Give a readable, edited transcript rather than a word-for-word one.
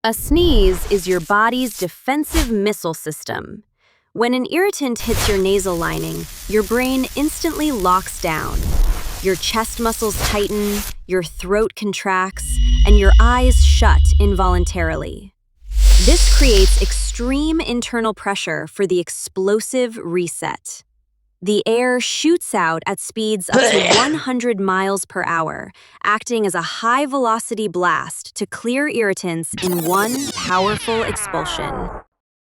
A sneeze is your body's defensive missile system. When an irritant hits your nasal lining, your brain instantly locks down. Your chest muscles tighten, your throat contracts, and your eyes shut involuntarily. This creates extreme internal pressure for the explosive reset. The air shoots out at speeds up to 100 miles per hour, acting as a high-velocity blast to clear irritants in one powerful expulsion.